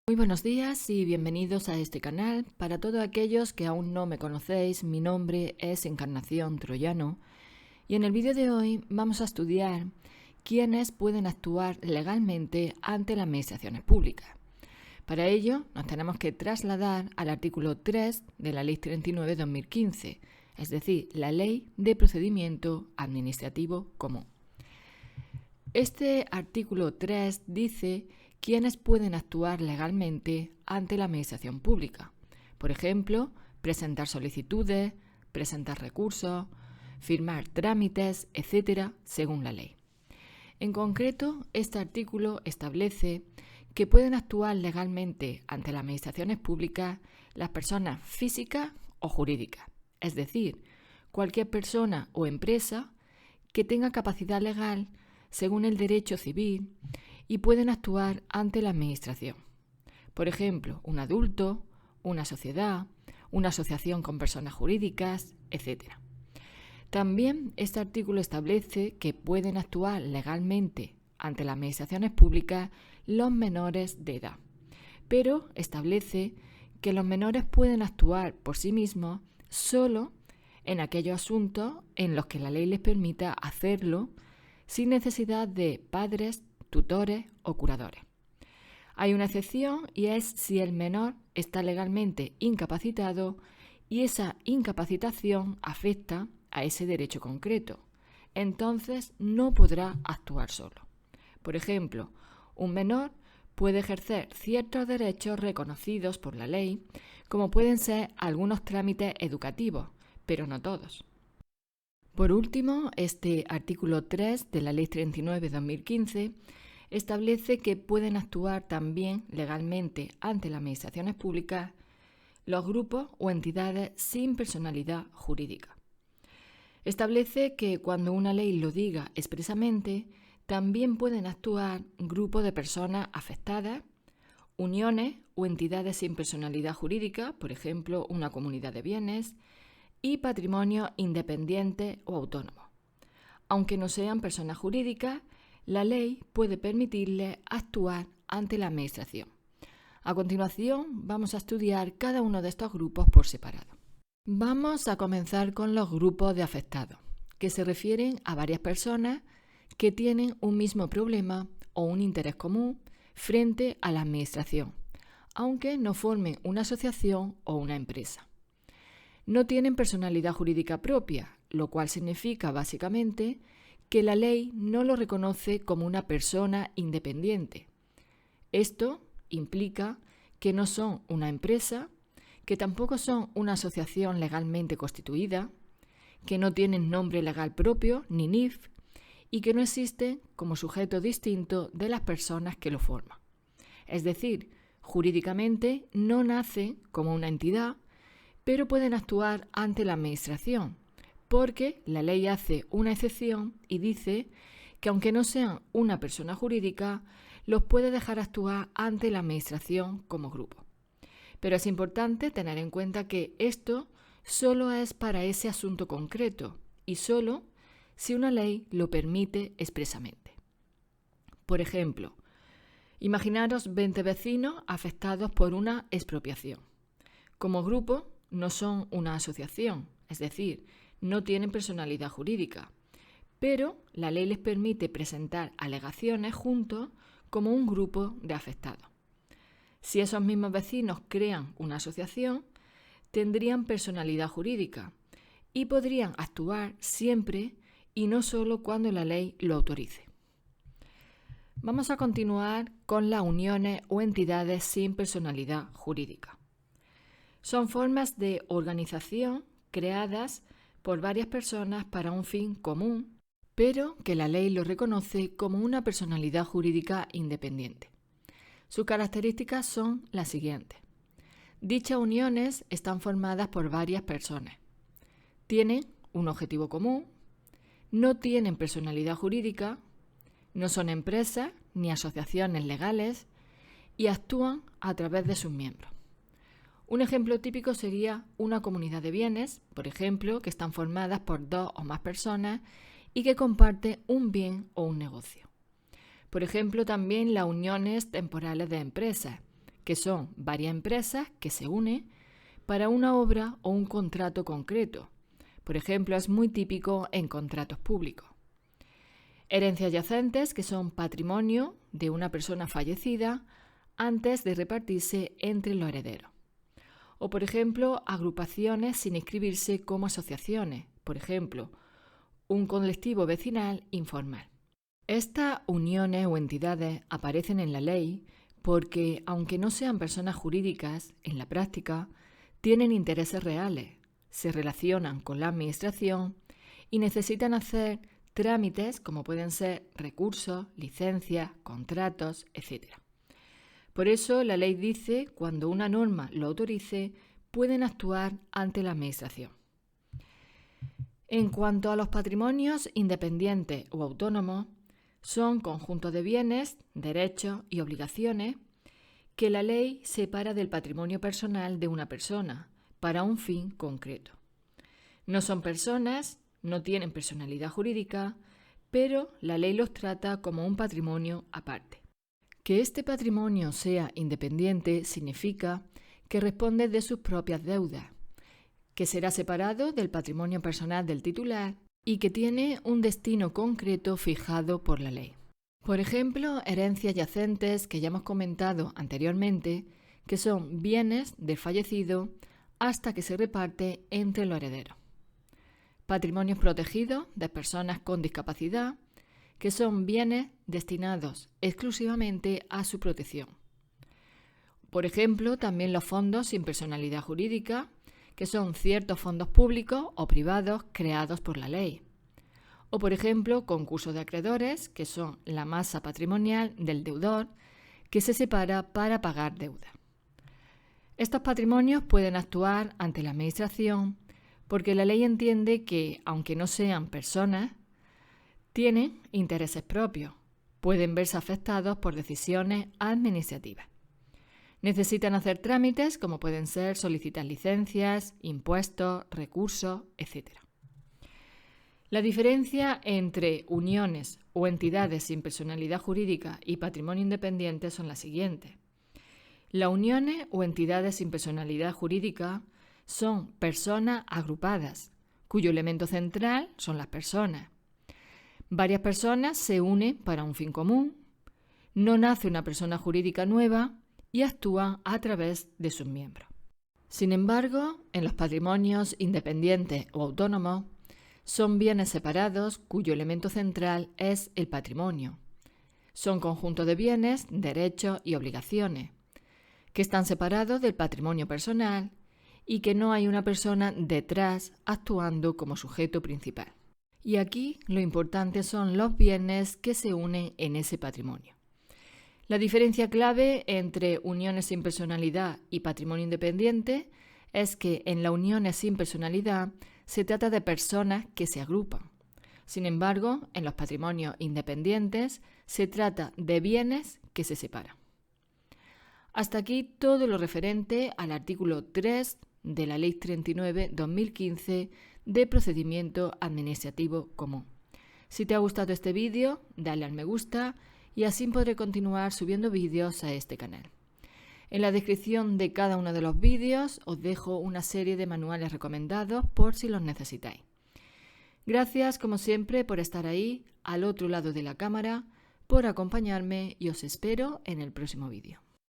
Muy buenos días y bienvenidos a este canal. Para todos aquellos que aún no me conocéis, mi nombre es Encarnación Troyano y en el vídeo de hoy vamos a estudiar quiénes pueden actuar legalmente ante las administraciones públicas. Para ello nos tenemos que trasladar al artículo 3 de la Ley 39/2015, es decir, la Ley de Procedimiento Administrativo Común. Este artículo 3 dice quiénes pueden actuar legalmente ante la administración pública. Por ejemplo, presentar solicitudes, presentar recursos, firmar trámites, etc., según la ley. En concreto, este artículo establece que pueden actuar legalmente ante las administraciones públicas las personas físicas o jurídicas, es decir, cualquier persona o empresa que tenga capacidad legal según el derecho civil y pueden actuar ante la administración. Por ejemplo, un adulto, una sociedad, una asociación con personas jurídicas, etc. También este artículo establece que pueden actuar legalmente ante las administraciones públicas los menores de edad, pero establece que los menores pueden actuar por sí mismos solo en aquellos asuntos en los que la ley les permita hacerlo sin necesidad de padres, tutores o curadores. Hay una excepción y es si el menor está legalmente incapacitado y esa incapacitación afecta a ese derecho concreto. Entonces no podrá actuar solo. Por ejemplo, un menor puede ejercer ciertos derechos reconocidos por la ley, como pueden ser algunos trámites educativos, pero no todos. Por último, este artículo 3 de la Ley 39/2015 establece que pueden actuar también legalmente ante las administraciones públicas los grupos o entidades sin personalidad jurídica. Establece que cuando una ley lo diga expresamente, también pueden actuar grupos de personas afectadas, uniones o entidades sin personalidad jurídica, por ejemplo, una comunidad de bienes, y patrimonio independiente o autónomo. Aunque no sean personas jurídicas, la ley puede permitirles actuar ante la administración. A continuación, vamos a estudiar cada uno de estos grupos por separado. Vamos a comenzar con los grupos de afectados, que se refieren a varias personas que tienen un mismo problema o un interés común frente a la administración, aunque no formen una asociación o una empresa. No tienen personalidad jurídica propia, lo cual significa básicamente que la ley no lo reconoce como una persona independiente. Esto implica que no son una empresa, que tampoco son una asociación legalmente constituida, que no tienen nombre legal propio ni NIF y que no existen como sujeto distinto de las personas que lo forman. Es decir, jurídicamente no nacen como una entidad, pero pueden actuar ante la administración, porque la ley hace una excepción y dice que aunque no sean una persona jurídica, los puede dejar actuar ante la administración como grupo. Pero es importante tener en cuenta que esto solo es para ese asunto concreto y solo si una ley lo permite expresamente. Por ejemplo, imaginaros 20 vecinos afectados por una expropiación. Como grupo, no son una asociación, es decir, no tienen personalidad jurídica, pero la ley les permite presentar alegaciones juntos como un grupo de afectados. Si esos mismos vecinos crean una asociación, tendrían personalidad jurídica y podrían actuar siempre y no solo cuando la ley lo autorice. Vamos a continuar con las uniones o entidades sin personalidad jurídica. Son formas de organización creadas por varias personas para un fin común, pero que la ley lo reconoce como una personalidad jurídica independiente. Sus características son las siguientes. Dichas uniones están formadas por varias personas. Tienen un objetivo común, no tienen personalidad jurídica, no son empresas ni asociaciones legales y actúan a través de sus miembros. Un ejemplo típico sería una comunidad de bienes, por ejemplo, que están formadas por 2 o más personas y que comparten un bien o un negocio. Por ejemplo, también las uniones temporales de empresas, que son varias empresas que se unen para una obra o un contrato concreto. Por ejemplo, es muy típico en contratos públicos. Herencias yacentes, que son patrimonio de una persona fallecida antes de repartirse entre los herederos. O, por ejemplo, agrupaciones sin inscribirse como asociaciones, por ejemplo, un colectivo vecinal informal. Estas uniones o entidades aparecen en la ley porque, aunque no sean personas jurídicas, en la práctica tienen intereses reales, se relacionan con la administración y necesitan hacer trámites como pueden ser recursos, licencias, contratos, etc. Por eso la ley dice, cuando una norma lo autorice, pueden actuar ante la administración. En cuanto a los patrimonios independientes o autónomos, son conjuntos de bienes, derechos y obligaciones que la ley separa del patrimonio personal de una persona para un fin concreto. No son personas, no tienen personalidad jurídica, pero la ley los trata como un patrimonio aparte. Que este patrimonio sea independiente significa que responde de sus propias deudas, que será separado del patrimonio personal del titular y que tiene un destino concreto fijado por la ley. Por ejemplo, herencias yacentes que ya hemos comentado anteriormente, que son bienes del fallecido hasta que se reparte entre los herederos. Patrimonios protegidos de personas con discapacidad, que son bienes destinados exclusivamente a su protección. Por ejemplo, también los fondos sin personalidad jurídica, que son ciertos fondos públicos o privados creados por la ley. O, por ejemplo, concursos de acreedores, que son la masa patrimonial del deudor, que se separa para pagar deuda. Estos patrimonios pueden actuar ante la administración porque la ley entiende que, aunque no sean personas, tienen intereses propios, pueden verse afectados por decisiones administrativas. Necesitan hacer trámites como pueden ser solicitar licencias, impuestos, recursos, etc. La diferencia entre uniones o entidades sin personalidad jurídica y patrimonio independiente son las siguientes. Las uniones o entidades sin personalidad jurídica son personas agrupadas, cuyo elemento central son las personas. Varias personas se unen para un fin común, no nace una persona jurídica nueva y actúa a través de sus miembros. Sin embargo, en los patrimonios independientes o autónomos, son bienes separados cuyo elemento central es el patrimonio. Son conjuntos de bienes, derechos y obligaciones, que están separados del patrimonio personal y que no hay una persona detrás actuando como sujeto principal. Y aquí lo importante son los bienes que se unen en ese patrimonio. La diferencia clave entre uniones sin personalidad y patrimonio independiente es que en las uniones sin personalidad se trata de personas que se agrupan. Sin embargo, en los patrimonios independientes se trata de bienes que se separan. Hasta aquí todo lo referente al artículo 3 de la Ley 39/2015 de Procedimiento Administrativo Común. Si te ha gustado este vídeo, dale al me gusta y así podré continuar subiendo vídeos a este canal. En la descripción de cada uno de los vídeos os dejo una serie de manuales recomendados por si los necesitáis. Gracias, como siempre, por estar ahí, al otro lado de la cámara, por acompañarme y os espero en el próximo vídeo.